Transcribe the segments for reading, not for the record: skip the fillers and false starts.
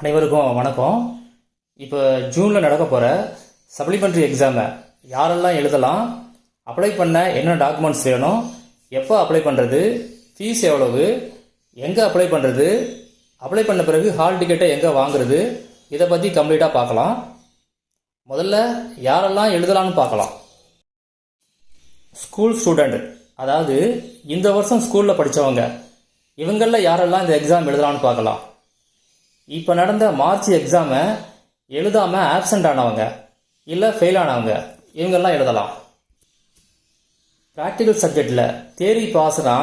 அனைவருக்கும் வணக்கம். இப்போ ஜூனில் நடக்க போகிற சப்ளிமெண்ட்ரி எக்ஸாமை யாரெல்லாம் எழுதலாம், அப்ளை பண்ண என்ன டாக்குமெண்ட்ஸ் வேணும், எப்போ அப்ளை பண்ணுறது, ஃபீஸ் எவ்வளவு, எங்கே அப்ளை பண்ணுறது, அப்ளை பண்ண பிறகு ஹால் டிக்கெட்டை எங்கே வாங்குறது, இதை பற்றி கம்ப்ளீட்டாக பார்க்கலாம். முதல்ல யாரெல்லாம் எழுதலான்னு பார்க்கலாம். ஸ்கூல் ஸ்டூடெண்ட், அதாவது இந்த வருஷம் ஸ்கூலில் படித்தவங்க, இவங்களில் யாரெல்லாம் இந்த எக்ஸாம் எழுதலான்னு பார்க்கலாம். இப்போ நடந்த மார்ச் எக்ஸாமை எழுதாமல் ஆப்சண்ட் ஆனவங்க இல்லை ஃபெயில் ஆனவங்க இவங்கெல்லாம் எழுதலாம். ப்ராக்டிக்கல் சப்ஜெக்டில் தியரி பாஸ்னா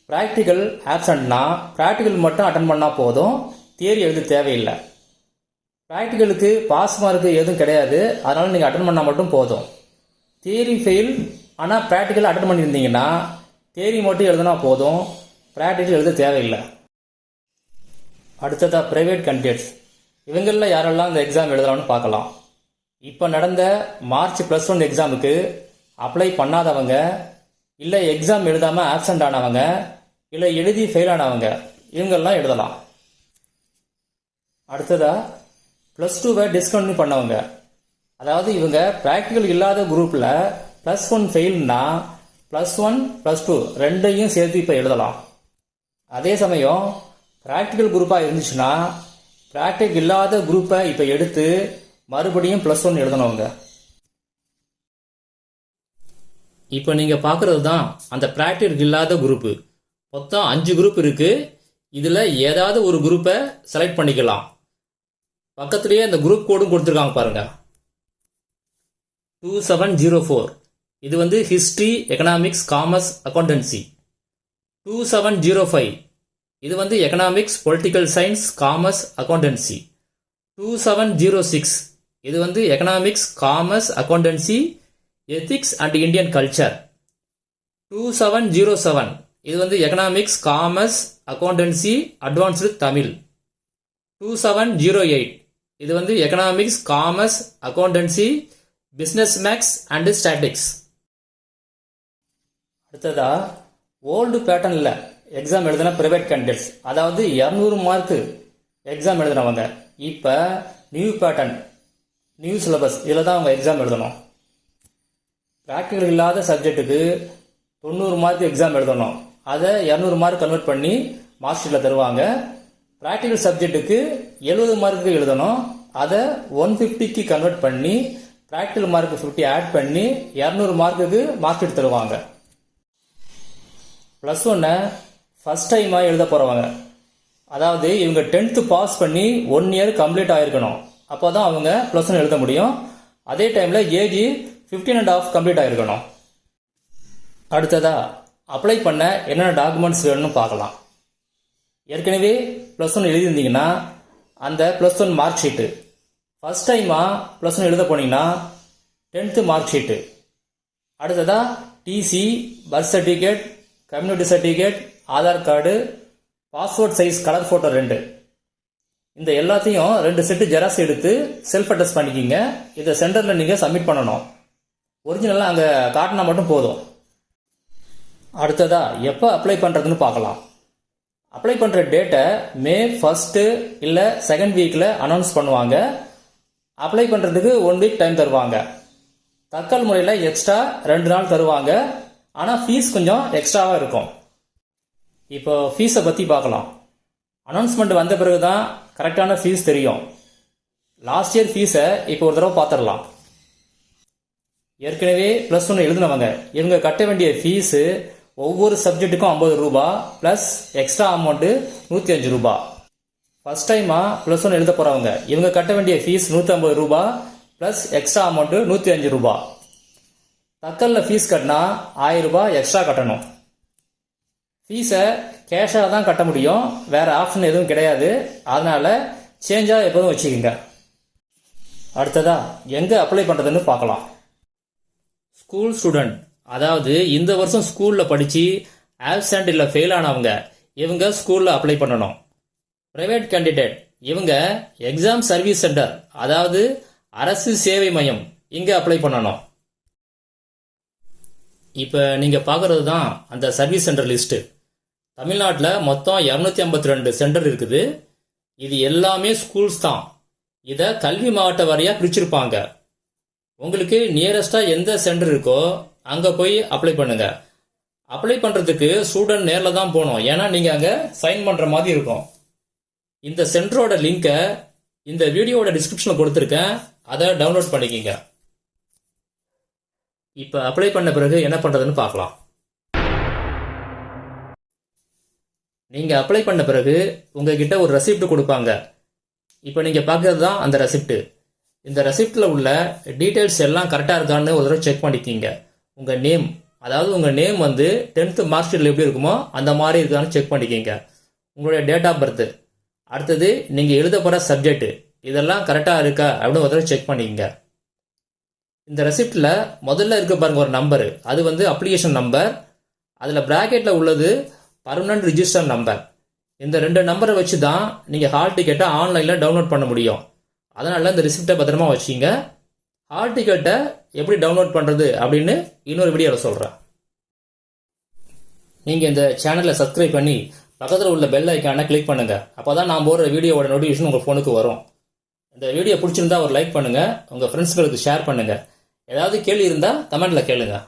ப்ராக்டிக்கல் ஆப்சண்ட்னா ப்ராக்டிக்கல் மட்டும் அட்டன் பண்ணால் போதும், தியரி எழுத தேவையில்லை. ப்ராக்டிக்கலுக்கு பாஸ் மார்க்கு எதுவும் கிடையாது, அதனால் நீங்கள் அட்டன் பண்ணால் மட்டும் போதும். தியரி ஃபெயில் ஆனால் ப்ராக்டிக்கல் அட்டன் பண்ணியிருந்தீங்கன்னா தியரி மட்டும் எழுதினா போதும், ப்ராக்டிக்கல் எழுத தேவையில்லை. அடுத்ததாக ப்ரைவேட் கேண்டிடேட்ஸ், இவங்களில் யாரெல்லாம் இந்த எக்ஸாம் எழுதலாம்னு பார்க்கலாம். இப்போ நடந்த மார்ச் +1 எக்ஸாமுக்கு அப்ளை பண்ணாதவங்க, இல்லை எக்ஸாம் எழுதாமல் ஆப்சண்ட் ஆனவங்க, இல்லை எழுதி ஃபெயில் ஆனவங்க இவங்கெல்லாம் எழுதலாம். அடுத்ததாக +2வை டிஸ்கண்டினியூ பண்ணவங்க, அதாவது இவங்க ப்ராக்டிக்கல் இல்லாத குரூப்பில் +1 ஃபெயில்னா +1 +2 ரெண்டையும் சேர்த்து இப்போ எழுதலாம். அதே சமயம் ப்ராக்டிக்கல் குரூப்பாக இருந்துச்சுன்னா ப்ராக்டிக்கல் இல்லாத குரூப்பை இப்போ எடுத்து மறுபடியும் +1 எழுதணுங்க. இப்போ நீங்கள் பார்க்குறது தான் அந்த ப்ராக்டிக்கல் இல்லாத குரூப்பு. மொத்தம் 5 குரூப் இருக்குது. இதில் ஏதாவது ஒரு குரூப்பை செலக்ட் பண்ணிக்கலாம். பக்கத்துலேயே அந்த குரூப் கோடும் கொடுத்துருக்காங்க பாருங்கள். 2704 இது ஹிஸ்ட்ரி, எக்கனாமிக்ஸ், காமர்ஸ், அக்கௌண்டன்சி. 2705 இது economics, political science, commerce, accountancy. 2706 இது economics, commerce, accountancy, ethics and Indian culture. 2707 இது economics, commerce, accountancy, advanced Tamil. 2708 இது economics, commerce, accountancy, business maths and statistics. அடுத்ததா ஓல்டு பேட்டர்னில் எக்ஸாம் எழுதின ப்ரைவேட் கேண்டிடேட்ஸ், அதாவது 200 mark exam எழுதினவங்க இப்போ new pattern, new syllabus இதில் தான் அவங்க எக்ஸாம் எழுதணும். ப்ராக்டிக்கல் இல்லாத சப்ஜெக்ட்டுக்கு 90 மார்க் எக்ஸாம் எழுதணும். அதை 200 மார்க் கன்வெர்ட் பண்ணி மார்க் ஷீட்டில் தருவாங்க. ப்ராக்டிக்கல் சப்ஜெக்ட்டுக்கு 70 மார்க்கு எழுதணும். அதை 150க்கு கன்வெர்ட் பண்ணி ப்ராக்டிக்கல் மார்க்கு 50 ஆட் பண்ணி 200 மார்க்குக்கு மார்க் ஷீட் தருவாங்க. +1 ஃபர்ஸ்ட் டைமாக எழுத போகிறவங்க, அதாவது இவங்க 10th பாஸ் பண்ணி 1 இயர் கம்ப்ளீட் ஆகிருக்கணும். அப்போ தான் அவங்க +1 எழுத முடியும். அதே டைமில் ஏஜ் 15.5 கம்ப்ளீட் ஆகிருக்கணும். அடுத்ததாக அப்ளை பண்ண என்னென்ன டாக்குமெண்ட்ஸ் வேணும்னு பார்க்கலாம். ஏற்கனவே +1 எழுதியிருந்தீங்கன்னா அந்த +1 மார்க் ஷீட்டு, ஃபர்ஸ்ட் டைமாக +1 எழுத போனீங்கன்னா 10th மார்க் ஷீட்டு. அடுத்ததாக TC, birth certificate, community certificate, Aadhaar card, passport size colour photo 2. இந்த எல்லாத்தையும் 2 செட்டு ஜெராக்ஸ் எடுத்து செல்ஃப் அட்டஸ்ட் பண்ணிக்கிங்க. இதை சென்டரில் நீங்கள் சப்மிட் பண்ணணும். ஒரிஜினலாக அங்கே காட்டினா மட்டும் போதும். அடுத்ததாக எப்போ அப்ளை பண்ணுறதுன்னு பார்க்கலாம். அப்ளை பண்ணுற டேட்டை May 1 இல்லை 2nd வீக்கில் அனௌன்ஸ் பண்ணுவாங்க. அப்ளை பண்ணுறதுக்கு 1 வீக் டைம் தருவாங்க. தட்கல் முறையில் எக்ஸ்ட்ரா 2 நாள் தருவாங்க. ஆனால் ஃபீஸ் கொஞ்சம் எக்ஸ்ட்ராவாக இருக்கும். இப்போ ஃபீஸை பற்றி பார்க்கலாம். அனௌன்ஸ்மெண்ட் வந்த பிறகு தான் கரெக்டான ஃபீஸ் தெரியும். லாஸ்ட் இயர் ஃபீஸை இப்போ ஒரு தடவை பார்த்துடலாம். ஏற்கனவே +1 எழுதினவங்க இவங்க கட்ட வேண்டிய ஃபீஸு ஒவ்வொரு சப்ஜெக்ட்டுக்கும் 50 ரூபா ப்ளஸ் எக்ஸ்ட்ரா அமௌண்ட்டு 105 ரூபா. ஃபர்ஸ்ட் டைமாக +1 எழுத போகிறவங்க இவங்க கட்ட வேண்டிய ஃபீஸ் 150 ரூபா ப்ளஸ் எக்ஸ்ட்ரா அமௌண்ட்டு 105 ரூபா. தக்கலில் ஃபீஸ் கட்டினா 1000 ரூபாய் எக்ஸ்ட்ரா கட்டணும். ஃபீஸை கேஷாக தான் கட்ட முடியும், வேறு ஆப்ஷன் எதுவும் கிடையாது. அதனால் சேஞ்சாக எப்போதும் வச்சுக்கோங்க. அடுத்ததாக எங்கே அப்ளை பண்ணுறதுன்னு பார்க்கலாம். ஸ்கூல் ஸ்டூடெண்ட், அதாவது இந்த வருஷம் ஸ்கூலில் படித்து ஆப்சண்ட் இல்லை ஃபெயில் ஆனவங்க இவங்க ஸ்கூலில் அப்ளை பண்ணணும். ப்ரைவேட் கேண்டிடேட் இவங்க எக்ஸாம் சர்வீஸ் சென்டர், அதாவது அரசு சேவை மையம் இங்கே அப்ளை பண்ணணும். இப்போ நீங்கள் பார்க்குறது தான் அந்த சர்வீஸ் சென்டர் லிஸ்ட்டு. தமிழ்நாட்டில் மொத்தம் 252 சென்டர் இருக்குது. இது எல்லாமே ஸ்கூல்ஸ் தான். இதை கல்வி மாவட்ட வாரியாக பிரிச்சிருப்பாங்க. உங்களுக்கு நியரஸ்டாக எந்த சென்டர் இருக்கோ அங்கே போய் அப்ளை பண்ணுங்க. அப்ளை பண்ணுறதுக்கு ஸ்டூடெண்ட் நேரில் தான் போகணும். ஏன்னா நீங்கள் அங்கே சைன் பண்ணுற மாதிரி இருக்கும். இந்த சென்டரோட லிங்கை இந்த வீடியோவோட டிஸ்கிரிப்ஷனில் கொடுத்துருக்கேன். அதை டவுன்லோட் பண்ணிக்கிங்க. இப்போ அப்ளை பண்ண பிறகு என்ன பண்ணுறதுன்னு பார்க்கலாம். நீங்கள் அப்ளை பண்ண பிறகு உங்ககிட்ட ஒரு ரெசிப்ட் கொடுப்பாங்க. இப்போ நீங்கள் பார்க்குறது தான் அந்த ரெசிப்ட். இந்த ரெசிப்டில் உள்ள டீட்டெயில்ஸ் எல்லாம் கரெக்டாக இருக்கான்னு ஒரு தடவை செக் பண்ணிக்கிங்க. உங்கள் நேம், அதாவது உங்கள் நேம் வந்து 10th மார்க் ஷீட்டில் எப்படி இருக்குமோ அந்த மாதிரி இருக்கான்னு செக் பண்ணிக்கிங்க. உங்களுடைய டேட் ஆஃப் பர்த், அடுத்தது நீங்கள் எழுத போகிற சப்ஜெக்ட், இதெல்லாம் கரெக்டாக இருக்கா அப்படின்னு ஒரு தடவை செக் பண்ணிக்கிங்க. இந்த ரெசிப்டில் முதல்ல இருக்க பாருங்க ஒரு நம்பரு, அது வந்து அப்ளிகேஷன் நம்பர். அதில் ப்ராக்கெட்டில் உள்ளது பர்மனன்ட் ரிஜிஸ்டர் நம்பர். இந்த 2 நம்பரை வச்சு தான் நீங்கள் ஹால் டிக்கெட்டை ஆன்லைனில் டவுன்லோட் பண்ண முடியும். அதனால் இந்த ரிசிப்டை பத்திரமா வச்சிங்க. ஹால் டிக்கெட்டை எப்படி டவுன்லோட் பண்ணுறது அப்படின்னு இன்னொரு வீடியோவில் சொல்கிறேன். நீங்கள் இந்த சேனலை சப்ஸ்கிரைப் பண்ணி பக்கத்தில் உள்ள பெல் ஐக்கானை கிளிக் பண்ணுங்கள். அப்போ தான் நான் போடுற வீடியோவோட நோட்டிஃபிகேஷன் உங்கள் ஃபோனுக்கு வரும். இந்த வீடியோ பிடிச்சிருந்தா ஒரு லைக் பண்ணுங்கள், உங்கள் ஃப்ரெண்ட்ஸ்களுக்கு ஷேர் பண்ணுங்கள். ஏதாவது கேள்வி இருந்தால் கமெண்ட்டில் கேளுங்கள்.